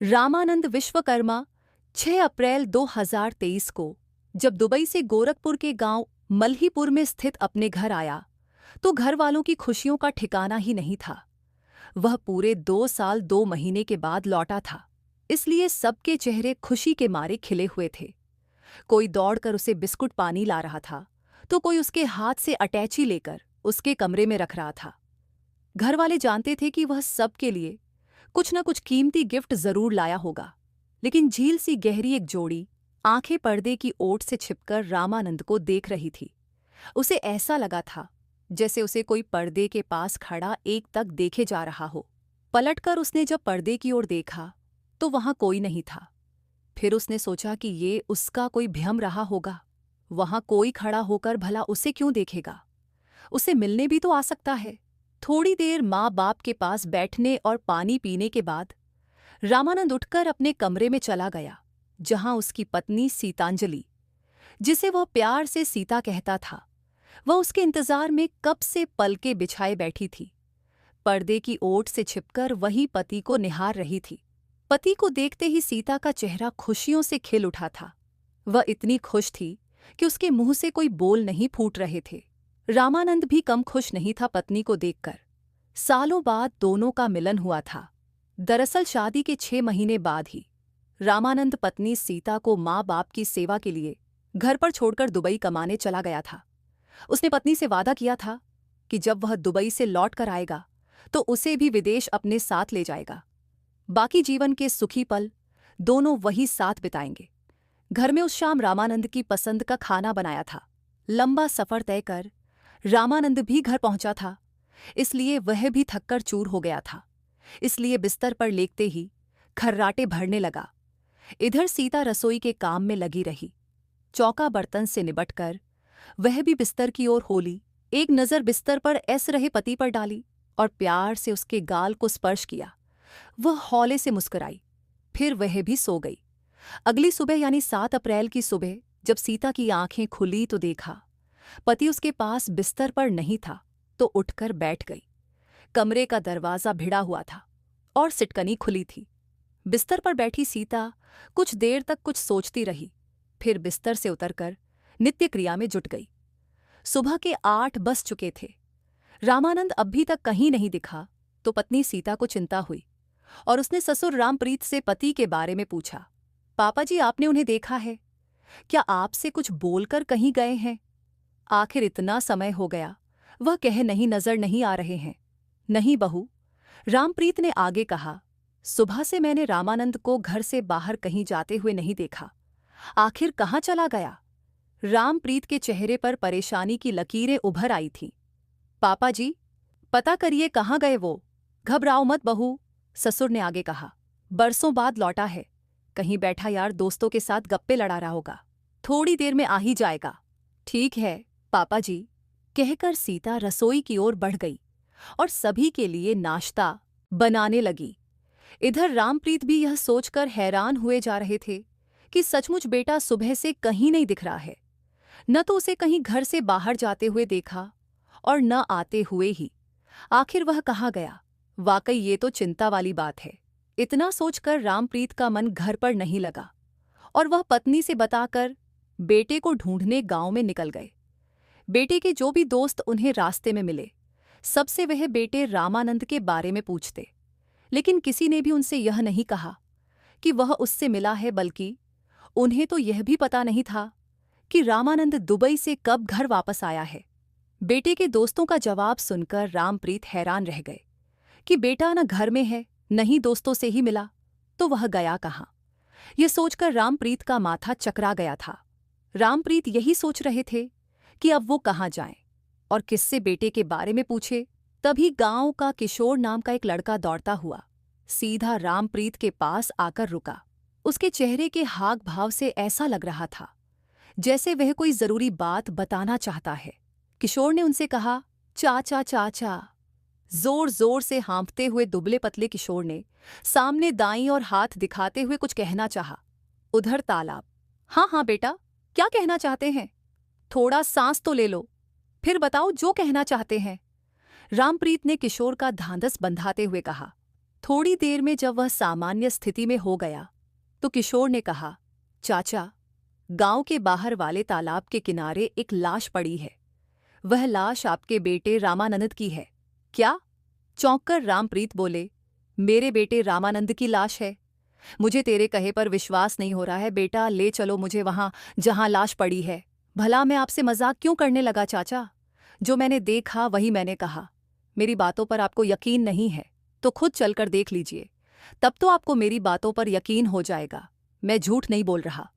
रामानंद विश्वकर्मा 6 अप्रैल 2023 को जब दुबई से गोरखपुर के गांव मल्हीपुर में स्थित अपने घर आया तो घर वालों की खुशियों का ठिकाना ही नहीं था। वह पूरे 2 साल 2 महीने के बाद लौटा था, इसलिए सबके चेहरे खुशी के मारे खिले हुए थे। कोई दौड़कर उसे बिस्कुट पानी ला रहा था तो कोई उसके हाथ से अटैची लेकर उसके कमरे में रख रहा था। घर वाले जानते थे कि वह सबके लिए कुछ न कुछ कीमती गिफ्ट जरूर लाया होगा, लेकिन झील सी गहरी एक जोड़ी आंखें पर्दे की ओट से छिपकर रामानंद को देख रही थी। उसे ऐसा लगा था जैसे उसे कोई पर्दे के पास खड़ा एक तक देखे जा रहा हो। पलटकर उसने जब पर्दे की ओर देखा तो वहां कोई नहीं था। फिर उसने सोचा कि ये उसका कोई भ्रम रहा होगा। वहां कोई खड़ा होकर भला उसे क्यों देखेगा? उसे मिलने भी तो आ सकता है। थोड़ी देर माँ बाप के पास बैठने और पानी पीने के बाद रामानंद उठकर अपने कमरे में चला गया, जहां उसकी पत्नी सीतांजलि, जिसे वह प्यार से सीता कहता था, वह उसके इंतजार में कब से पलके बिछाए बैठी थी। पर्दे की ओट से छिपकर वही पति को निहार रही थी। पति को देखते ही सीता का चेहरा खुशियों से खिल उठा था। वह इतनी खुश थी कि उसके मुंह से कोई बोल नहीं फूट रहे थे। रामानंद भी कम खुश नहीं था पत्नी को देखकर। सालों बाद दोनों का मिलन हुआ था। दरअसल शादी के 6 महीने बाद ही रामानंद पत्नी सीता को माँ बाप की सेवा के लिए घर पर छोड़कर दुबई कमाने चला गया था। उसने पत्नी से वादा किया था कि जब वह दुबई से लौट कर आएगा तो उसे भी विदेश अपने साथ ले जाएगा। बाकी जीवन के सुखी पल दोनों वही साथ बिताएंगे। घर में उस शाम रामानंद की पसंद का खाना बनाया था। लंबा सफर तय कर रामानंद भी घर पहुंचा था, इसलिए वह भी थककर चूर हो गया था। इसलिए बिस्तर पर लेटते ही खर्राटे भरने लगा। इधर सीता रसोई के काम में लगी रही। चौका बर्तन से निबटकर वह भी बिस्तर की ओर होली। एक नज़र बिस्तर पर ऐस रहे पति पर डाली और प्यार से उसके गाल को स्पर्श किया। वह हौले से मुस्कुराई, फिर वह भी सो गई। अगली सुबह यानी 7 अप्रैल की सुबह जब सीता की आंखें खुली तो देखा पति उसके पास बिस्तर पर नहीं था, तो उठकर बैठ गई। कमरे का दरवाजा भिड़ा हुआ था और सिटकनी खुली थी। बिस्तर पर बैठी सीता कुछ देर तक कुछ सोचती रही, फिर बिस्तर से उतरकर नित्य क्रिया में जुट गई। सुबह के 8 बज चुके थे। रामानंद अभी तक कहीं नहीं दिखा तो पत्नी सीता को चिंता हुई और उसने ससुर रामप्रीत से पति के बारे में पूछा। पापा जी, आपने उन्हें देखा है? क्या आपसे कुछ बोलकर कहीं गए हैं? आखिर इतना समय हो गया, वह कहे नहीं नजर नहीं आ रहे हैं। नहीं बहू, रामप्रीत ने आगे कहा, सुबह से मैंने रामानंद को घर से बाहर कहीं जाते हुए नहीं देखा। आखिर कहाँ चला गया? रामप्रीत के चेहरे पर परेशानी की लकीरें उभर आई थीं। पापा जी, पता करिए कहाँ गए वो। घबराओ मत बहू, ससुर ने आगे कहा। बरसों बाद लौटा है, कहीं बैठा यार दोस्तों के साथ गप्पे लड़ा रहा होगा। थोड़ी देर में आ ही जाएगा। ठीक है पापा जी, कहकर सीता रसोई की ओर बढ़ गई और सभी के लिए नाश्ता बनाने लगी। इधर रामप्रीत भी यह सोचकर हैरान हुए जा रहे थे कि सचमुच बेटा सुबह से कहीं नहीं दिख रहा है। न तो उसे कहीं घर से बाहर जाते हुए देखा और न आते हुए ही। आखिर वह कहाँ गया? वाकई ये तो चिंता वाली बात है। इतना सोचकर रामप्रीत का मन घर पर नहीं लगा और वह पत्नी से बताकर बेटे को ढूंढने गांव में निकल गए। बेटे के जो भी दोस्त उन्हें रास्ते में मिले, सबसे वह बेटे रामानंद के बारे में पूछते, लेकिन किसी ने भी उनसे यह नहीं कहा कि वह उससे मिला है, बल्कि उन्हें तो यह भी पता नहीं था कि रामानंद दुबई से कब घर वापस आया है। बेटे के दोस्तों का जवाब सुनकर रामप्रीत हैरान रह गए कि बेटा न घर में है, न ही दोस्तों से ही मिला, तो वह गया कहाँ? यह सोचकर रामप्रीत का माथा चकरा गया था। रामप्रीत यही सोच रहे थे कि अब वो कहाँ जाएं और किससे बेटे के बारे में पूछे। तभी गांव का किशोर नाम का एक लड़का दौड़ता हुआ सीधा रामप्रीत के पास आकर रुका। उसके चेहरे के हाव भाव से ऐसा लग रहा था जैसे वह कोई जरूरी बात बताना चाहता है। किशोर ने उनसे कहा, चाचा चाचा। जोर जोर से हाँफते हुए दुबले पतले किशोर ने सामने दाईं और हाथ दिखाते हुए कुछ कहना चाहा। उधर तालाब। हाँ हाँ बेटा, क्या कहना चाहते हैं? थोड़ा सांस तो ले लो, फिर बताओ जो कहना चाहते हैं। रामप्रीत ने किशोर का ढांढस बंधाते हुए कहा। थोड़ी देर में जब वह सामान्य स्थिति में हो गया तो किशोर ने कहा, चाचा, गांव के बाहर वाले तालाब के किनारे एक लाश पड़ी है। वह लाश आपके बेटे रामानंद की है। क्या? चौंककर रामप्रीत बोले, मेरे बेटे रामानंद की लाश है? मुझे तेरे कहे पर विश्वास नहीं हो रहा है बेटा, ले चलो मुझे वहां जहां लाश पड़ी है। भला मैं आपसे मजाक क्यों करने लगा चाचा? जो मैंने देखा वही मैंने कहा। मेरी बातों पर आपको यकीन नहीं है तो खुद चलकर देख लीजिए, तब तो आपको मेरी बातों पर यकीन हो जाएगा। मैं झूठ नहीं बोल रहा।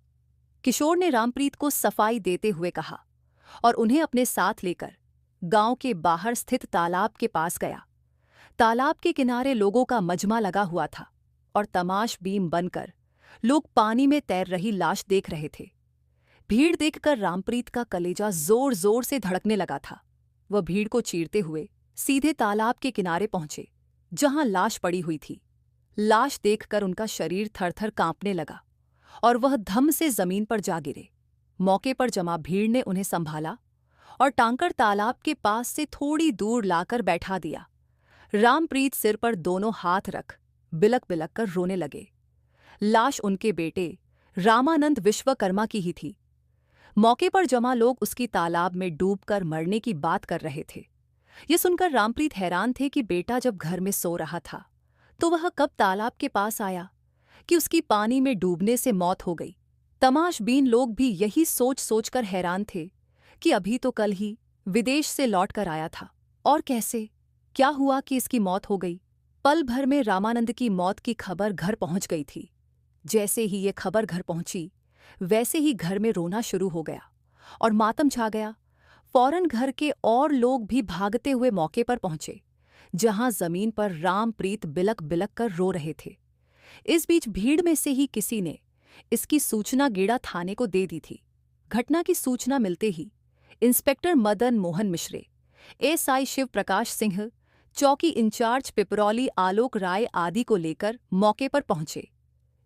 किशोर ने रामप्रीत को सफाई देते हुए कहा और उन्हें अपने साथ लेकर गांव के बाहर स्थित तालाब के पास गया। तालाब के किनारे लोगों का मजमा लगा हुआ था और तमाशबीन बनकर लोग पानी में तैर रही लाश देख रहे थे। भीड़ देखकर रामप्रीत का कलेजा जोर जोर से धड़कने लगा था। वह भीड़ को चीरते हुए सीधे तालाब के किनारे पहुंचे जहां लाश पड़ी हुई थी। लाश देखकर उनका शरीर थरथर कांपने लगा और वह धम से जमीन पर जा गिरे। मौके पर जमा भीड़ ने उन्हें संभाला और टांकर तालाब के पास से थोड़ी दूर लाकर बैठा दिया। रामप्रीत सिर पर दोनों हाथ रख बिलक बिलक कर रोने लगे। लाश उनके बेटे रामानंद विश्वकर्मा की ही थी। मौके पर जमा लोग उसकी तालाब में डूबकर मरने की बात कर रहे थे। ये सुनकर रामप्रीत हैरान थे कि बेटा जब घर में सो रहा था तो वह कब तालाब के पास आया कि उसकी पानी में डूबने से मौत हो गई। तमाशबीन लोग भी यही सोच सोचकर हैरान थे कि अभी तो कल ही विदेश से लौटकर आया था और कैसे, क्या हुआ कि इसकी मौत हो गई। पल भर में रामानंद की मौत की खबर घर पहुंच गई थी। जैसे ही ये खबर घर पहुंची वैसे ही घर में रोना शुरू हो गया और मातम छा गया। फौरन घर के और लोग भी भागते हुए मौके पर पहुंचे जहां जमीन पर रामप्रीत बिलक बिलक कर रो रहे थे। इस बीच भीड़ में से ही किसी ने इसकी सूचना गेड़ा थाने को दे दी थी। घटना की सूचना मिलते ही इंस्पेक्टर मदन मोहन मिश्रे, एसआई शिव प्रकाश सिंह, चौकी इंचार्ज पिपरौली आलोक राय आदि को लेकर मौके पर पहुंचे,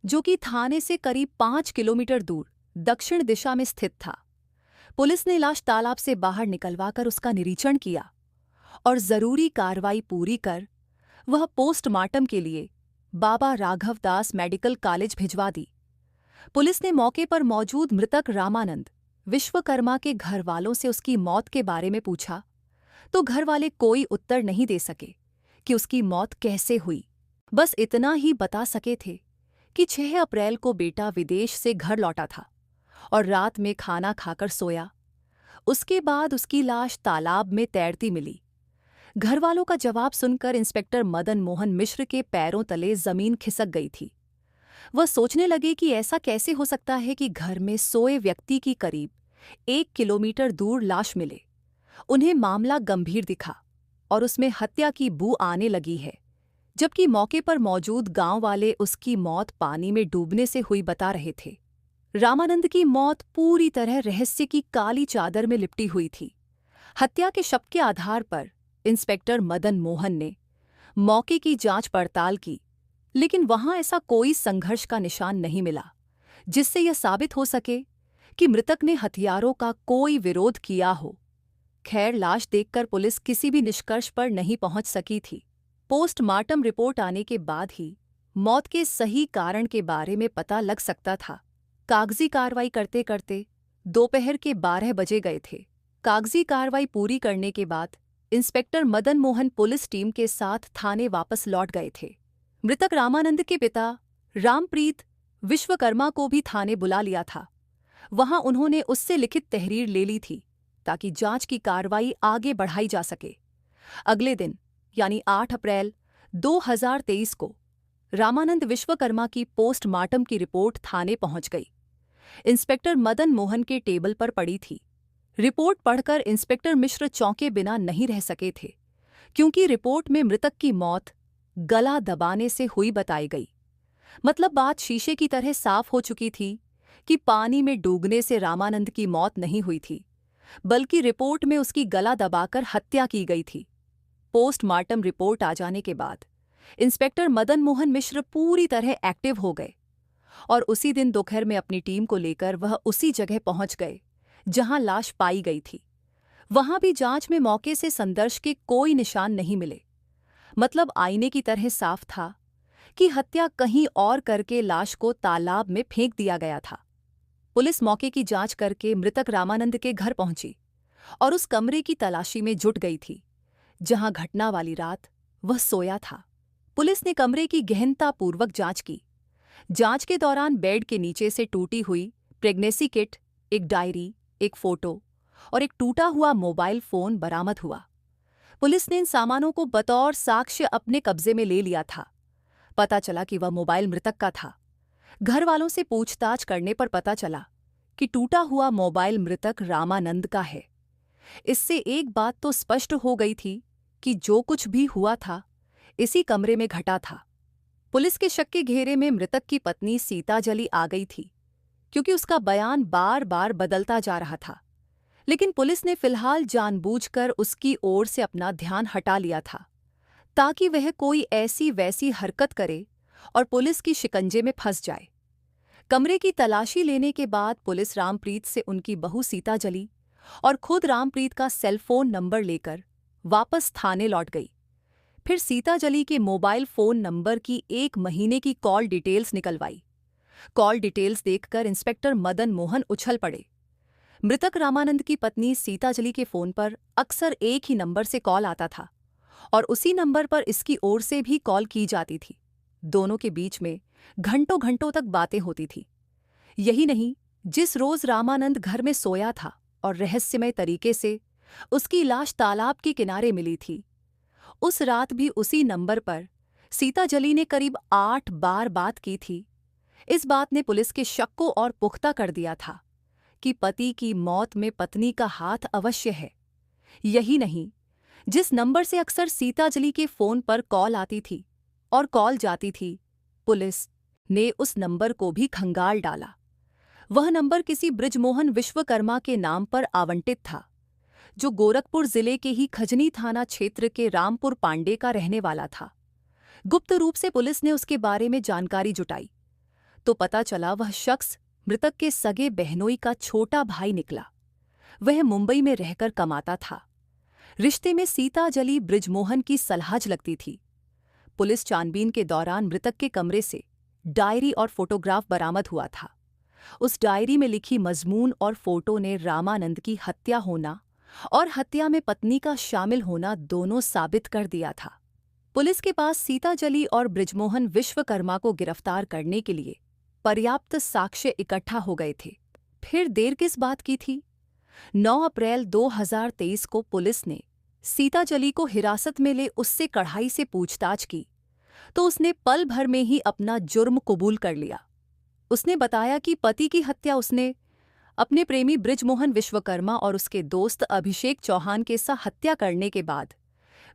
जो कि थाने से करीब 5 किलोमीटर दूर दक्षिण दिशा में स्थित था। पुलिस ने लाश तालाब से बाहर निकलवाकर उसका निरीक्षण किया और जरूरी कार्रवाई पूरी कर वह पोस्टमार्टम के लिए बाबा राघव दास मेडिकल कॉलेज भिजवा दी। पुलिस ने मौके पर मौजूद मृतक रामानंद विश्वकर्मा के घर वालों से उसकी मौत के बारे में पूछा तो घर वाले कोई उत्तर नहीं दे सके कि उसकी मौत कैसे हुई। बस इतना ही बता सके थे कि 6 अप्रैल को बेटा विदेश से घर लौटा था और रात में खाना खाकर सोया। उसके बाद उसकी लाश तालाब में तैरती मिली। घरवालों का जवाब सुनकर इंस्पेक्टर मदन मोहन मिश्र के पैरों तले जमीन खिसक गई थी। वह सोचने लगे कि ऐसा कैसे हो सकता है कि घर में सोए व्यक्ति की करीब 1 किलोमीटर दूर लाश मिले। उन्हें मामला गंभीर दिखा और उसमें हत्या की बू आने लगी है, जबकि मौके पर मौजूद गांव वाले उसकी मौत पानी में डूबने से हुई बता रहे थे। रामानंद की मौत पूरी तरह रहस्य की काली चादर में लिपटी हुई थी। हत्या के शक के आधार पर इंस्पेक्टर मदन मोहन ने मौके की जांच पड़ताल की, लेकिन वहां ऐसा कोई संघर्ष का निशान नहीं मिला जिससे यह साबित हो सके कि मृतक ने हथियारों का कोई विरोध किया हो। खैर, लाश देखकर पुलिस किसी भी निष्कर्ष पर नहीं पहुंच सकी थी। पोस्टमार्टम रिपोर्ट आने के बाद ही मौत के सही कारण के बारे में पता लग सकता था। कागजी कार्रवाई करते करते दोपहर के 12 बजे गए थे। कागजी कार्रवाई पूरी करने के बाद inspector Madan Mohan police team के साथ थाने वापस लौट गए थे। मृतक रामानंद के पिता रामप्रीत विश्वकर्मा को भी थाने बुला लिया था। वहां उन्होंने उससे लिखित तहरीर ले ली थी ताकि जांच की कार्रवाई आगे बढ़ाई जा सके। अगले दिन यानी 8 अप्रैल 2023 को रामानंद विश्वकर्मा की पोस्टमार्टम की रिपोर्ट थाने पहुंच गई। इंस्पेक्टर मदन मोहन के टेबल पर पड़ी थी। रिपोर्ट पढ़कर इंस्पेक्टर मिश्र चौंके बिना नहीं रह सके थे, क्योंकि रिपोर्ट में मृतक की मौत गला दबाने से हुई बताई गई। मतलब बात शीशे की तरह साफ हो चुकी थी कि पानी में डूबने से रामानंद की मौत नहीं हुई थी, बल्कि रिपोर्ट में उसकी गला दबाकर हत्या की गई थी। पोस्टमार्टम रिपोर्ट आ जाने के बाद इंस्पेक्टर मदन मोहन मिश्र पूरी तरह एक्टिव हो गए और उसी दिन दोपहर में अपनी टीम को लेकर वह उसी जगह पहुंच गए जहां लाश पाई गई थी। वहां भी जांच में मौके से संदर्श के कोई निशान नहीं मिले। मतलब आईने की तरह साफ था कि हत्या कहीं और करके लाश को तालाब में फेंक दिया गया था। पुलिस मौके की जांच करके मृतक रामानंद के घर पहुंची और उस कमरे की तलाशी में जुट गई थी जहां घटना वाली रात वह सोया था। पुलिस ने कमरे की गहनतापूर्वक जांच की। जांच के दौरान बेड के नीचे से टूटी हुई प्रेगनेंसी किट, एक डायरी, एक फोटो और एक टूटा हुआ मोबाइल फोन बरामद हुआ। पुलिस ने इन सामानों को बतौर साक्ष्य अपने कब्जे में ले लिया था। पता चला कि वह मोबाइल मृतक का था। घर वालों से पूछताछ करने पर पता चला कि टूटा हुआ मोबाइल मृतक रामानंद का है। इससे एक बात तो स्पष्ट हो गई थी कि जो कुछ भी हुआ था इसी कमरे में घटा था। पुलिस के शक के घेरे में मृतक की पत्नी सीताजली आ गई थी, क्योंकि उसका बयान बार बार बदलता जा रहा था। लेकिन पुलिस ने फिलहाल जानबूझकर उसकी ओर से अपना ध्यान हटा लिया था, ताकि वह कोई ऐसी वैसी हरकत करे और पुलिस की शिकंजे में फंस जाए। कमरे की तलाशी लेने के बाद पुलिस रामप्रीत से उनकी बहू सीताजली और खुद रामप्रीत का सेलफोन नंबर लेकर वापस थाने लौट गई। फिर सीताजली के मोबाइल फोन नंबर की 1 महीने की कॉल डिटेल्स निकलवाई। कॉल डिटेल्स देखकर इंस्पेक्टर मदन मोहन उछल पड़े। मृतक रामानंद की पत्नी सीताजली के फोन पर अक्सर एक ही नंबर से कॉल आता था और उसी नंबर पर इसकी ओर से भी कॉल की जाती थी। दोनों के बीच में घंटों घंटों तक बातें होती थी। यही नहीं, जिस रोज रामानंद घर में सोया था और रहस्यमय तरीके से उसकी लाश तालाब के किनारे मिली थी, उस रात भी उसी नंबर पर सीताजली ने करीब 8 बार बात की थी। इस बात ने पुलिस के शक को और पुख्ता कर दिया था कि पति की मौत में पत्नी का हाथ अवश्य है। यही नहीं, जिस नंबर से अक्सर सीताजली के फोन पर कॉल आती थी और कॉल जाती थी, पुलिस ने उस नंबर को भी खंगाल डाला। वह नंबर किसी बृजमोहन विश्वकर्मा के नाम पर आवंटित था, जो गोरखपुर जिले के ही खजनी थाना क्षेत्र के रामपुर पांडे का रहने वाला था। गुप्त रूप से पुलिस ने उसके बारे में जानकारी जुटाई तो पता चला वह शख्स मृतक के सगे बहनोई का छोटा भाई निकला। वह मुंबई में रहकर कमाता था। रिश्ते में सीताजली बृजमोहन की सल्हाज लगती थी। पुलिस छानबीन के दौरान मृतक के कमरे से डायरी और फोटोग्राफ बरामद हुआ था। उस डायरी में लिखी मजमून और फोटो ने रामानंद की हत्या होना और हत्या में पत्नी का शामिल होना दोनों साबित कर दिया था। पुलिस के पास सीताजली और बृजमोहन विश्वकर्मा को गिरफ्तार करने के लिए पर्याप्त साक्ष्य इकट्ठा हो गए थे। फिर देर किस बात की थी? 9 अप्रैल 2023 को पुलिस ने सीताजली को हिरासत में ले उससे कड़ाई से पूछताछ की तो उसने पल भर में ही अपना जुर्म कबूल कर लिया। उसने बताया कि पति की हत्या उसने अपने प्रेमी बृजमोहन विश्वकर्मा और उसके दोस्त अभिषेक चौहान के साथ हत्या करने के बाद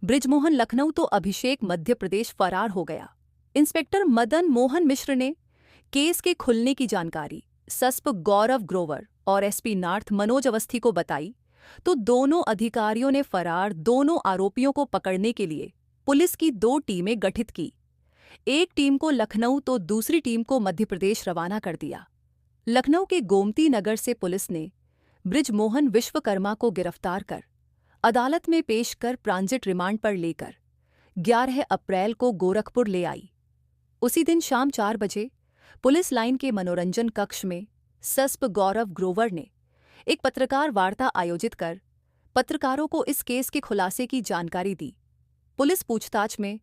बृजमोहन लखनऊ तो अभिषेक मध्य प्रदेश फरार हो गया। इंस्पेक्टर मदन मोहन मिश्र ने केस के खुलने की जानकारी सस्प गौरव ग्रोवर और एसपी नॉर्थ मनोज अवस्थी को बताई तो दोनों अधिकारियों ने फरार दोनों आरोपियों को पकड़ने के लिए पुलिस की 2 टीमें गठित की। एक टीम को लखनऊ तो दूसरी टीम को मध्य प्रदेश रवाना कर दिया। लखनऊ के गोमती नगर से पुलिस ने बृजमोहन विश्वकर्मा को गिरफ्तार कर अदालत में पेश कर ट्रांजिट रिमांड पर लेकर 11 अप्रैल को गोरखपुर ले आई। उसी दिन शाम 4 बजे पुलिस लाइन के मनोरंजन कक्ष में सस्प गौरव ग्रोवर ने एक पत्रकार वार्ता आयोजित कर पत्रकारों को इस केस के खुलासे की जानकारी दी। पुलिस पूछताछ में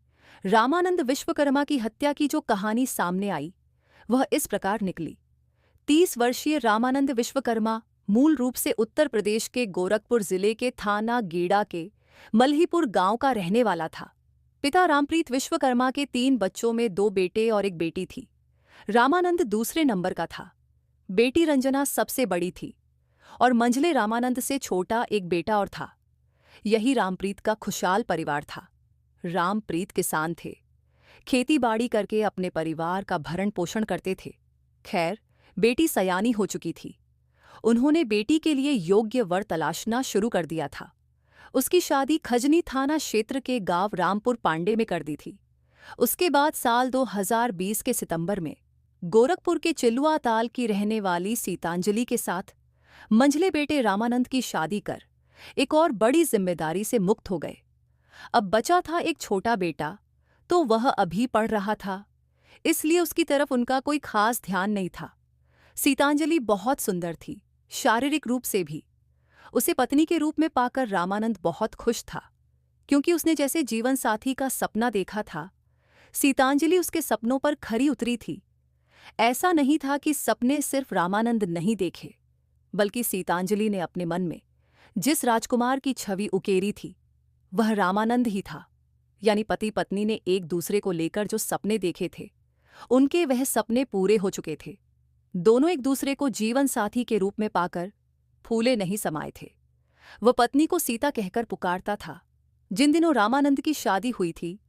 रामानंद विश्वकर्मा की हत्या की जो कहानी सामने आई वह इस प्रकार निकली। 30 वर्षीय रामानंद विश्वकर्मा मूल रूप से उत्तर प्रदेश के गोरखपुर जिले के थाना गेड़ा के मल्हीपुर गांव का रहने वाला था। पिता रामप्रीत विश्वकर्मा के 3 बच्चों में 2 बेटे और एक बेटी थी। रामानंद दूसरे नंबर का था। बेटी रंजना सबसे बड़ी थी और मंझले रामानंद से छोटा एक बेटा और था। यही रामप्रीत का खुशहाल परिवार था। रामप्रीत किसान थे, खेती बाड़ी करके अपने परिवार का भरण पोषण करते थे। खैर, बेटी सयानी हो चुकी थी। उन्होंने बेटी के लिए योग्य वर तलाशना शुरू कर दिया था। उसकी शादी खजनी थाना क्षेत्र के गांव रामपुर पांडे में कर दी थी। उसके बाद साल 2020 के सितंबर में गोरखपुर के चिलुआ ताल की रहने वाली सीतांजलि के साथ मंझले बेटे रामानंद की शादी कर एक और बड़ी जिम्मेदारी से मुक्त हो गए। अब बचा था एक छोटा बेटा, तो वह अभी पढ़ रहा था। इसलिए उसकी तरफ उनका कोई खास ध्यान नहीं था। सीतांजलि बहुत सुंदर थी, शारीरिक रूप से भी। उसे पत्नी के रूप में पाकर रामानंद बहुत खुश था, क्योंकि उसने जैसे जीवन साथी का सपना देखा था, सीतांजलि उसके सपनों पर खरी उतरी थी। ऐसा नहीं था कि सपने सिर्फ रामानंद नहीं देखे, बल्कि सीतांजलि ने अपने मन में जिस राजकुमार की छवि उकेरी थी, वह रामानंद ही था। यानी पति पत्नी ने एक दूसरे को लेकर जो सपने देखे थे, उनके वह सपने पूरे हो चुके थे। दोनों एक दूसरे को जीवन साथी के रूप में पाकर फूले नहीं समाये थे। वह पत्नी को सीता कहकर पुकारता था। जिन दिनों रामानंद की शादी हुई थी,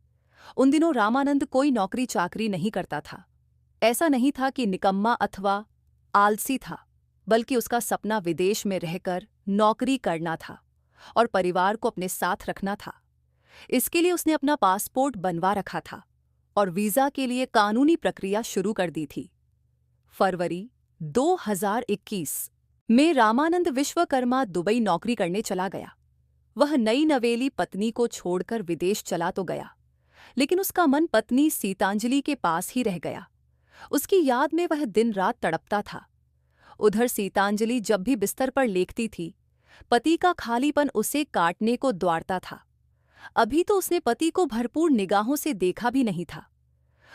उन दिनों रामानंद कोई नौकरी चाकरी नहीं करता था। ऐसा नहीं था कि निकम्मा अथवा आलसी था, बल्कि उसका सपना विदेश में रहकर नौकरी करना था और परिवार को अपने साथ रखना था। इसके लिए उसने अपना पासपोर्ट बनवा रखा था और वीजा के लिए कानूनी प्रक्रिया शुरू कर दी थी। फरवरी 2021 में रामानंद विश्वकर्मा दुबई नौकरी करने चला गया। वह नई नवेली पत्नी को छोड़कर विदेश चला तो गया, लेकिन उसका मन पत्नी सीतांजलि के पास ही रह गया। उसकी याद में वह दिन रात तड़पता था। उधर सीतांजलि जब भी बिस्तर पर लेटती थी, पति का खालीपन उसे काटने को द्वारता था। अभी तो उसने पति को भरपूर निगाहों से देखा भी नहीं था।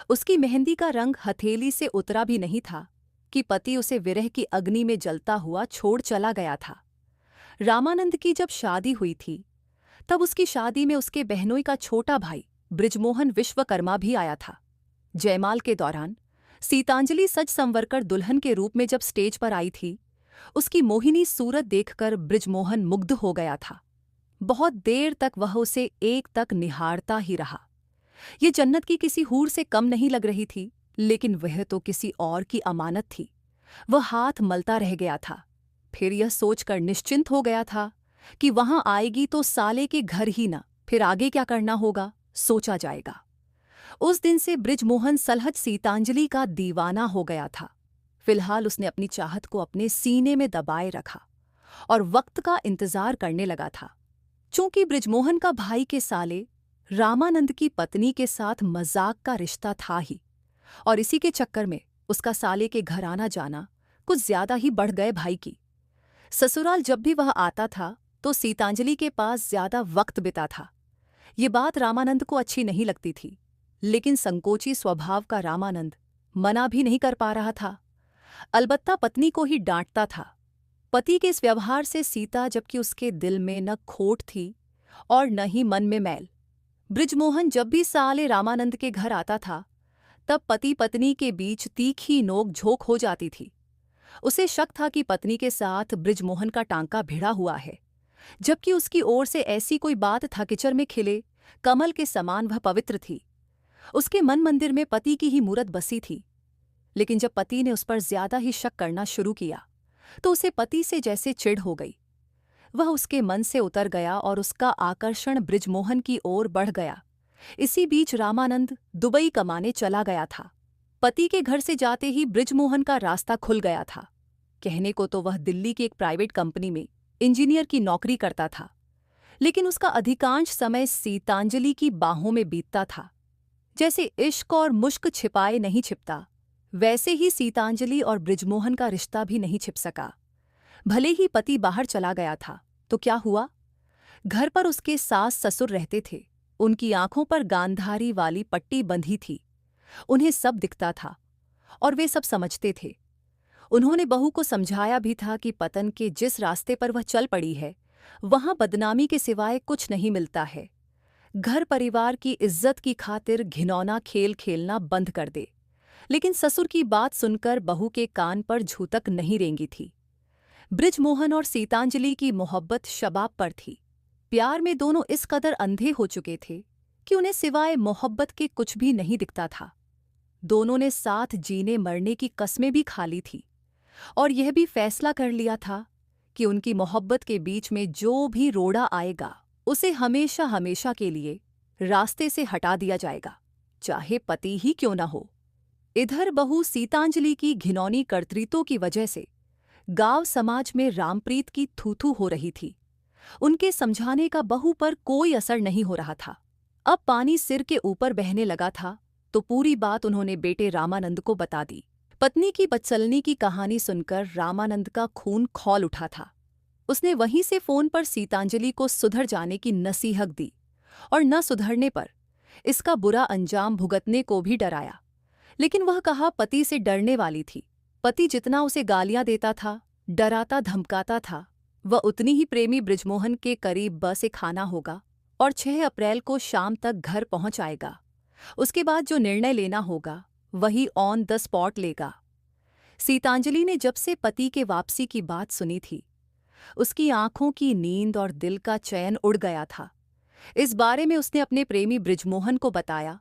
उसकी मेहंदी का रंग हथेली से उतरा भी नहीं था कि पति उसे विरह की अग्नि में जलता हुआ छोड़ चला गया था। रामानंद की जब शादी हुई थी, तब उसकी शादी में उसके बहनोई का छोटा भाई बृजमोहन विश्वकर्मा भी आया था। जयमाल के दौरान सीतांजलि सज संवरकर दुल्हन के रूप में जब स्टेज पर आई थी, उसकी मोहिनी सूरत देखकर बृजमोहन मुग्ध हो गया था। बहुत देर तक वह उसे एक तक निहारता ही रहा। ये जन्नत की किसी हूर से कम नहीं लग रही थी, लेकिन वह तो किसी और की अमानत थी। वह हाथ मलता रह गया था। फिर यह सोचकर निश्चिंत हो गया था कि वहां आएगी तो साले के घर ही न, फिर आगे क्या करना होगा सोचा जाएगा। उस दिन से बृजमोहन सलहज सीतांजलि का दीवाना हो गया था। फिलहाल उसने अपनी चाहत को अपने सीने में दबाए रखा और वक्त का इंतजार करने लगा था। चूंकि बृजमोहन का भाई के साले रामानंद की पत्नी के साथ मजाक का रिश्ता था ही, और इसी के चक्कर में उसका साले के घर आना जाना कुछ ज्यादा ही बढ़ गए भाई की। ससुराल जब भी वह आता था तो सीतांजलि के पास ज्यादा वक्त बिता था। ये बात रामानंद को अच्छी नहीं लगती थी, लेकिन संकोची स्वभाव का रामानंद मना भी नहीं कर पा रहा था। अलबत्ता पत्नी को ही डांटता था। पति के इस व्यवहार से सीता, जबकि उसके दिल में न खोट थी और न ही मन में मैल। बृजमोहन जब भी साले रामानंद के घर आता था, तब पति पत्नी के बीच तीखी नोक झोंक हो जाती थी। उसे शक था कि पत्नी के साथ बृजमोहन का टांका भिड़ा हुआ है, जबकि उसकी ओर से ऐसी कोई बात था किचर में खिले कमल के समान वह पवित्र थी। उसके मन मंदिर में पति की ही मूरत बसी थी। लेकिन जब पति ने उस पर ज्यादा ही शक करना शुरू किया, तो उसे पति से जैसे चिढ़ हो गई। वह उसके मन से उतर गया और उसका आकर्षण बृजमोहन की ओर बढ़ गया। इसी बीच रामानंद दुबई कमाने चला गया था। पति के घर से जाते ही बृजमोहन का रास्ता खुल गया था। कहने को तो वह दिल्ली की एक प्राइवेट कंपनी में इंजीनियर की नौकरी करता था, लेकिन उसका अधिकांश समय सीतांजलि की बाहों में बीतता था। जैसे इश्क और मुश्क छिपाए नहीं छिपता, वैसे ही सीतांजलि और बृजमोहन का रिश्ता भी नहीं छिप सका। भले ही पति बाहर चला गया था, तो क्या हुआ? घर पर उसके सास ससुर रहते थे। उनकी आंखों पर गांधारी वाली पट्टी बंधी थी। उन्हें सब दिखता था और वे सब समझते थे। उन्होंने बहू को समझाया भी था कि पतन के जिस रास्ते पर वह चल पड़ी है, वहां बदनामी के सिवाय कुछ नहीं मिलता है। घर परिवार की इज्जत की खातिर घिनौना खेल खेलना बंद कर दे। लेकिन ससुर की बात सुनकर बहू के कान पर झूतक नहीं रेंगी थी। बृजमोहन और सीतांजलि की मोहब्बत शबाब पर थी। प्यार में दोनों इस कदर अंधे हो चुके थे कि उन्हें सिवाय मोहब्बत के कुछ भी नहीं दिखता था। दोनों ने साथ जीने मरने की कस्में भी खा ली थी और यह भी फैसला कर लिया था कि उनकी मोहब्बत के बीच में जो भी रोड़ा आएगा, उसे हमेशा हमेशा के लिए रास्ते से हटा दिया जाएगा, चाहे पति ही क्यों न हो। इधर बहू सीतांजलि की घिनौनी कर्तृत्वों की वजह से गांव समाज में रामप्रीत की थू-थू हो रही थी। उनके समझाने का बहू पर कोई असर नहीं हो रहा था। अब पानी सिर के ऊपर बहने लगा था तो पूरी बात उन्होंने बेटे रामानंद को बता दी। पत्नी की बदचलनी की कहानी सुनकर रामानंद का खून खौल उठा था। उसने वहीं से फोन पर सीतांजलि को सुधर जाने की नसीहत दी और न सुधरने पर इसका बुरा अंजाम भुगतने को भी डराया। लेकिन वह कहा पति से डरने वाली थी। पति जितना उसे गालियां देता था, डराता धमकाता था, वह उतनी ही प्रेमी बृजमोहन के करीब बसे खाना होगा और 6 अप्रैल को शाम तक घर पहुंच आएगा। उसके बाद जो निर्णय लेना होगा वही ऑन द स्पॉट लेगा। सीतांजलि ने जब से पति के वापसी की बात सुनी थी, उसकी आंखों की नींद और दिल का चैन उड़ गया था। इस बारे में उसने अपने प्रेमी बृजमोहन को बताया।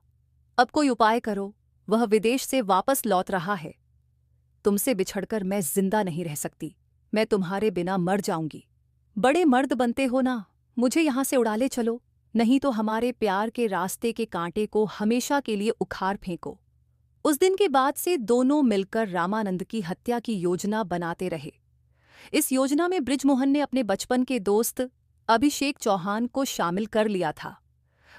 अब कोई उपाय करो, वह विदेश से वापस लौट रहा है। तुमसे बिछड़कर मैं जिंदा नहीं रह सकती, मैं तुम्हारे बिना मर जाऊंगी। बड़े मर्द बनते हो ना, मुझे यहां से उड़ा ले चलो, नहीं तो हमारे प्यार के रास्ते के कांटे को हमेशा के लिए उखाड़ फेंको। उस दिन के बाद से दोनों मिलकर रामानंद की हत्या की योजना बनाते रहे। इस योजना में बृजमोहन ने अपने बचपन के दोस्त अभिषेक चौहान को शामिल कर लिया था।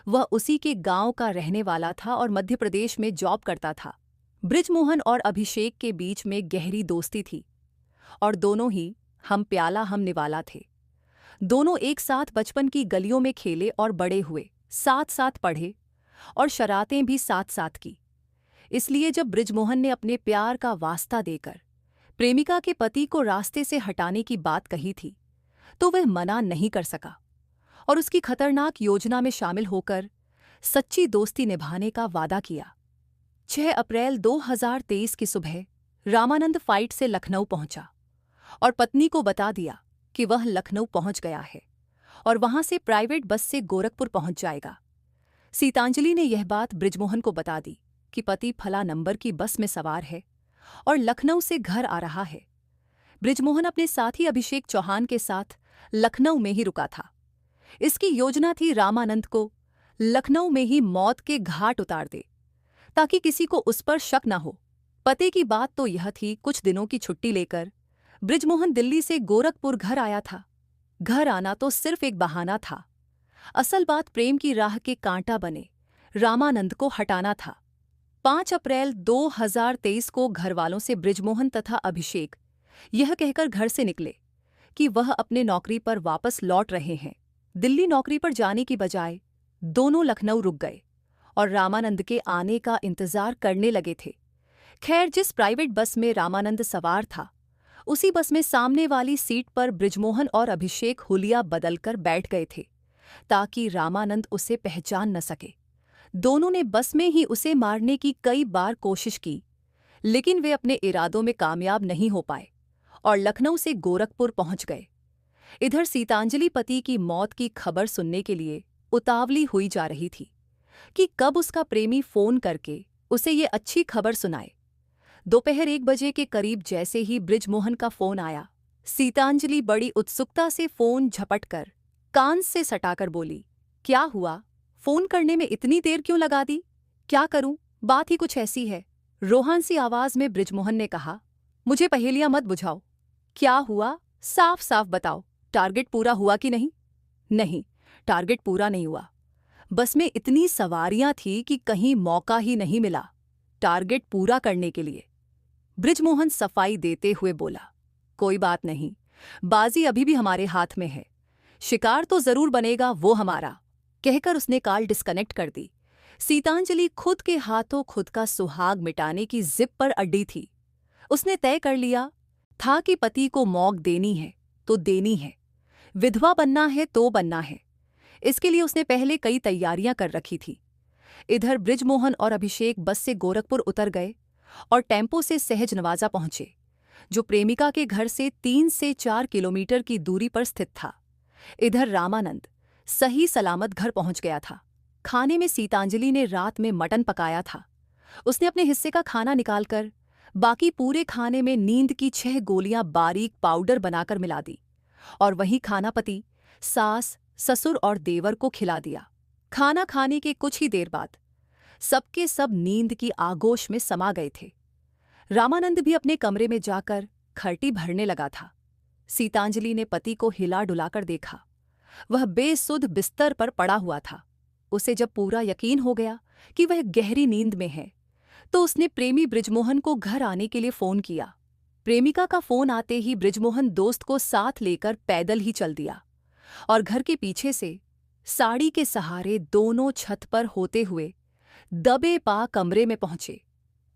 वह उसी के गांव का रहने वाला था और मध्य प्रदेश में जॉब करता था। बृजमोहन और अभिषेक के बीच में गहरी दोस्ती थी और दोनों ही हम प्याला हम निवाला थे। दोनों एक साथ बचपन की गलियों में खेले और बड़े हुए, साथ साथ पढ़े और शरारतें भी साथ साथ की। इसलिए जब बृजमोहन ने अपने प्यार का वास्ता देकर प्रेमिका के पति को रास्ते से हटाने की बात कही थी, तो वह मना नहीं कर सका और उसकी खतरनाक योजना में शामिल होकर सच्ची दोस्ती निभाने का वादा किया। 6 अप्रैल 2023 की सुबह रामानंद फ्लाइट से लखनऊ पहुंचा और पत्नी को बता दिया कि वह लखनऊ पहुंच गया है और वहां से प्राइवेट बस से गोरखपुर पहुंच जाएगा। सीतांजलि ने यह बात बृजमोहन को बता दी कि पति फला नंबर की बस में सवार है और लखनऊ से घर आ रहा है। बृजमोहन अपने साथी अभिषेक चौहान के साथ लखनऊ में ही रुका था। इसकी योजना थी रामानंद को लखनऊ में ही मौत के घाट उतार दे ताकि किसी को उस पर शक न हो। पते की बात तो यह थी, कुछ दिनों की छुट्टी लेकर बृजमोहन दिल्ली से गोरखपुर घर आया था। घर आना तो सिर्फ एक बहाना था, असल बात प्रेम की राह के कांटा बने रामानंद को हटाना था। 5 अप्रैल 2023 को घरवालों से बृजमोहन तथा अभिषेक यह कहकर घर से निकले कि वह अपने नौकरी पर वापस लौट रहे हैं। दिल्ली नौकरी पर जाने की बजाय दोनों लखनऊ रुक गए और रामानंद के आने का इंतजार करने लगे थे। खैर, जिस प्राइवेट बस में रामानंद सवार था, उसी बस में सामने वाली सीट पर बृजमोहन और अभिषेक हुलिया बदलकर बैठ गए थे ताकि रामानंद उसे पहचान न सके। दोनों ने बस में ही उसे मारने की कई बार कोशिश की, लेकिन वे अपने इरादों में कामयाब नहीं हो पाए और लखनऊ से गोरखपुर पहुंच गए। इधर सीतांजलि पति की मौत की खबर सुनने के लिए उतावली हुई जा रही थी कि कब उसका प्रेमी फोन करके उसे ये अच्छी खबर सुनाए। दोपहर 1 बजे के करीब जैसे ही बृजमोहन का फोन आया, सीतांजलि बड़ी उत्सुकता से फोन झपटकर कान से सटाकर बोली, क्या हुआ? फोन करने में इतनी देर क्यों लगा दी? क्या करूं? बात ही कुछ ऐसी है। रोहान सी आवाज में बृजमोहन ने कहा, मुझे पहेलियां मत बुझाओ। क्या हुआ? साफ साफ बताओ, टारगेट पूरा हुआ कि नहीं? नहीं, टारगेट पूरा नहीं हुआ। बस में इतनी सवारियां थी कि कहीं मौका ही नहीं मिला टारगेट पूरा करने के लिए। बृजमोहन सफाई देते हुए बोला, कोई बात नहीं, बाजी अभी भी हमारे हाथ में है, शिकार तो जरूर बनेगा वो हमारा। कहकर उसने कॉल डिस्कनेक्ट कर दी। सीतांजलि खुद के हाथों खुद का सुहाग मिटाने की जिद पर अड़ी थी। उसने तय कर लिया था कि पति को मौत देनी है तो देनी है, विधवा बनना है तो बनना है। इसके लिए उसने पहले कई तैयारियां कर रखी थी। इधर बृजमोहन और अभिषेक बस से गोरखपुर उतर गए और टेम्पो से सहज नवाजा पहुंचे, जो प्रेमिका के घर से 3 से 4 किलोमीटर की दूरी पर स्थित था। इधर रामानंद सही सलामत घर पहुंच गया था। खाने में सीतांजलि ने रात में मटन पकाया था। उसने अपने हिस्से का खाना निकालकर बाकी पूरे खाने में नींद की 6 गोलियां बारीक पाउडर बनाकर मिला दी और वही खाना पति, सास, ससुर और देवर को खिला दिया। खाना खाने के कुछ ही देर बाद सबके सब नींद की आगोश में समा गए थे। रामानंद भी अपने कमरे में जाकर खर्टी भरने लगा था। सीतांजलि ने पति को हिला डुलाकर देखा। वह बेसुध बिस्तर पर पड़ा हुआ था। उसे जब पूरा यकीन हो गया कि वह गहरी नींद में है, तो उसने प्रेमी बृजमोहन को घर आने के लिए फोन किया। प्रेमिका का फोन आते ही बृजमोहन दोस्त को साथ लेकर पैदल ही चल दिया और घर के पीछे से साड़ी के सहारे दोनों छत पर होते हुए दबे पा कमरे में पहुंचे।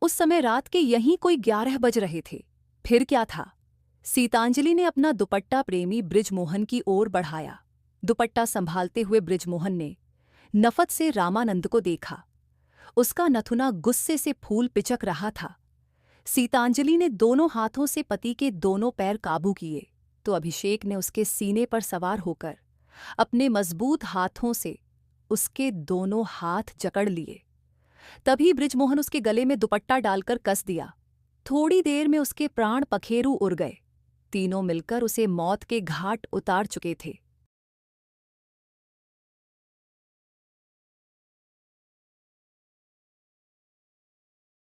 उस समय रात के यहीं कोई 11 बज रहे थे। फिर क्या था? सीतांजलि ने अपना दुपट्टा प्रेमी बृजमोहन की ओर बढ़ाया। दुपट्टा संभालते हुए बृजमोहन ने नफरत से रामानंद को देखा। उसका नथुना गुस्से से फूल पिचक रहा था। सीतांजलि ने दोनों हाथों से पति के दोनों पैर काबू किए तो अभिषेक ने उसके सीने पर सवार होकर अपने मजबूत हाथों से उसके दोनों हाथ जकड़ लिए। तभी बृजमोहन उसके गले में दुपट्टा डालकर कस दिया। थोड़ी देर में उसके प्राण पखेरु उड़ गए। तीनों मिलकर उसे मौत के घाट उतार चुके थे।